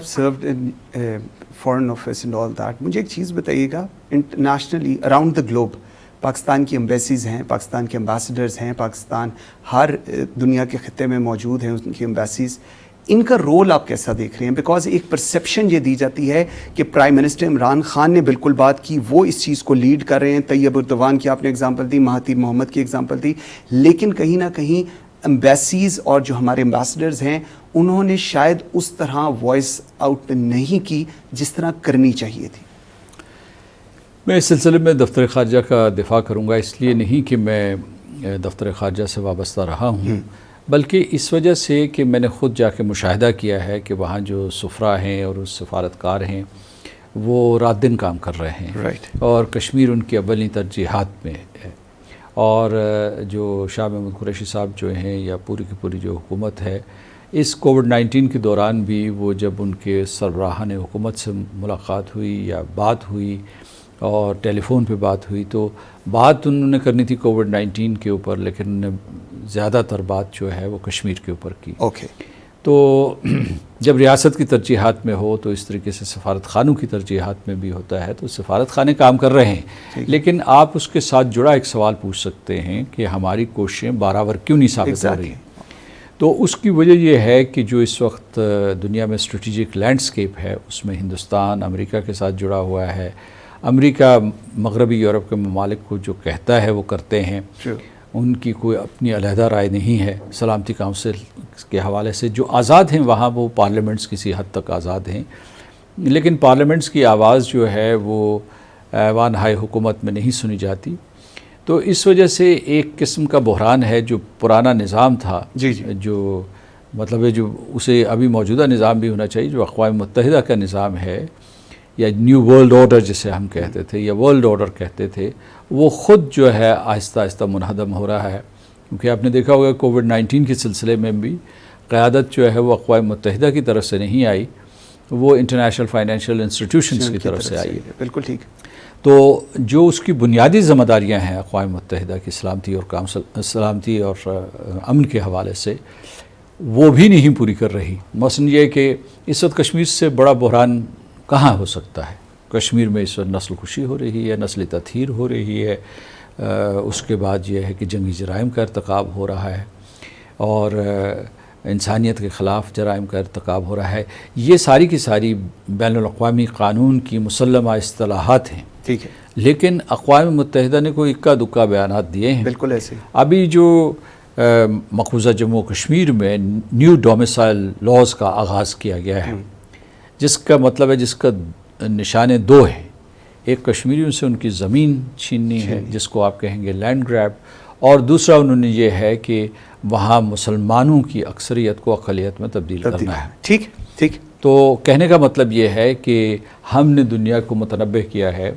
served in foreign office and all that. مجھے ایک چیز بتائیے گا, internationally around the globe Pakistan کی ایمبیسیز ہیں, پاکستان کے امبیسڈرز ہیں, پاکستان ہر دنیا کے خطے میں موجود ہیں ان کی ایمبیسیز, ان کا رول آپ کیسا دیکھ رہے ہیں؟ بیکاز ایک پرسیپشن یہ دی جاتی ہے کہ پرائم منسٹر عمران خان نے بالکل بات کی, وہ اس چیز کو لیڈ کر رہے ہیں. طیب اردوان کی آپ نے اگزامپل دی, مہاتیر محمد کی اگزامپل دی, لیکن کہیں نہ کہیں ایمبیسیز اور جو ہمارے امبیسڈرز ہیں انہوں نے شاید اس طرح وائس آؤٹ نہیں کی جس طرح کرنی چاہیے تھی. میں اس سلسلے میں دفتر خارجہ کا دفاع کروں گا, اس لیے نہیں کہ میں دفتر خارجہ سے وابستہ رہا ہوں, بلکہ اس وجہ سے کہ میں نے خود جا کے مشاہدہ کیا ہے کہ وہاں جو سفراء ہیں اور سفارتکار ہیں وہ رات دن کام کر رہے ہیں, اور کشمیر ان کی اولین ترجیحات میں ہے. اور جو شاہ محمود قریشی صاحب جو ہیں یا پوری کی پوری جو حکومت ہے, اس کووڈ-19 کے دوران بھی وہ جب ان کے سربراہان حکومت سے ملاقات ہوئی یا بات ہوئی اور ٹیلی فون پہ بات ہوئی, تو بات انہوں نے کرنی تھی کووڈ-19 کے اوپر, لیکن انہوں نے زیادہ تر بات جو ہے وہ کشمیر کے اوپر کی. تو جب ریاست کی ترجیحات میں ہو تو اس طریقے سے سفارت خانوں کی ترجیحات میں بھی ہوتا ہے, تو سفارت خانے کام کر رہے ہیں, لیکن آپ اس کے ساتھ جڑا ایک سوال پوچھ سکتے ہیں کہ ہماری کوششیں برابر کیوں نہیں ثابت ہو رہی ہیں. تو اس کی وجہ یہ ہے کہ جو اس وقت دنیا میں اسٹریٹجک لینڈسکیپ ہے اس میں ہندوستان امریکہ کے ساتھ جڑا ہوا ہے. امریکہ مغربی یورپ کے ممالک کو جو کہتا ہے وہ کرتے ہیں, ان کی کوئی اپنی علیحدہ رائے نہیں ہے. سلامتی کونسل کے حوالے سے جو آزاد ہیں وہاں وہ پارلیمنٹس کسی حد تک آزاد ہیں, لیکن پارلیمنٹس کی آواز جو ہے وہ ایوان ہائے حکومت میں نہیں سنی جاتی. تو اس وجہ سے ایک قسم کا بحران ہے. جو پرانا نظام تھا, جو مطلب ہے جو اسے ابھی موجودہ نظام بھی ہونا چاہیے, جو اقوام متحدہ کا نظام ہے یا نیو ورلڈ آرڈر جسے ہم کہتے تھے یا ورلڈ آرڈر کہتے تھے, وہ خود جو ہے آہستہ آہستہ منہدم ہو رہا ہے. کیونکہ آپ نے دیکھا ہوگا کووڈ-19 کے سلسلے میں بھی قیادت جو ہے وہ اقوام متحدہ کی طرف سے نہیں آئی, وہ انٹرنیشنل فائنینشیل انسٹیٹیوشنز کی طرف سے آئی ہے. بالکل ٹھیک. تو جو اس کی بنیادی ذمہ داریاں ہیں اقوام متحدہ کی سلامتی اور امن کے حوالے سے, وہ بھی نہیں پوری کر رہی. مثلا یہ کہ اس وقت کشمیر سے بڑا بحران کہاں ہو سکتا ہے؟ کشمیر میں اس وقت نسل کشی ہو رہی ہے, نسلی تطہیر ہو رہی ہے, اس کے بعد یہ ہے کہ جنگی جرائم کا ارتکاب ہو رہا ہے اور انسانیت کے خلاف جرائم کا ارتکاب ہو رہا ہے. یہ ساری کی ساری بین الاقوامی قانون کی مسلمہ اصطلاحات ہیں, ٹھیک ہے, لیکن اقوام متحدہ نے کوئی اکا دکا بیانات دیے ہیں. بالکل ایسے. ابھی جو مقبوضہ جموں کشمیر میں نیو ڈومیسائل لاز کا آغاز کیا گیا ہے, جس کا مطلب ہے, جس کا نشانے دو ہیں. ایک کشمیریوں سے ان کی زمین چھیننی ہے جس کو آپ کہیں گے لینڈ گریب, اور دوسرا انہوں نے یہ ہے کہ وہاں مسلمانوں کی اکثریت کو اقلیت میں تبدیل کرنا ہے. ٹھیک. تو کہنے کا مطلب یہ ہے کہ ہم نے دنیا کو متنبہ کیا ہے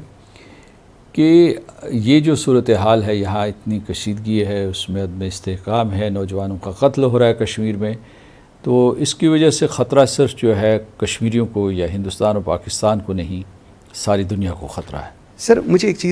کہ یہ جو صورتحال ہے یہاں اتنی کشیدگی ہے, اس میں عدم استحکام ہے, نوجوانوں کا قتل ہو رہا ہے کشمیر میں. تو اس کی وجہ سے خطرہ صرف جو ہے کشمیریوں کو یا ہندوستان اور پاکستان کو نہیں, ساری دنیا کو خطرہ ہے. سر مجھے ایک چیز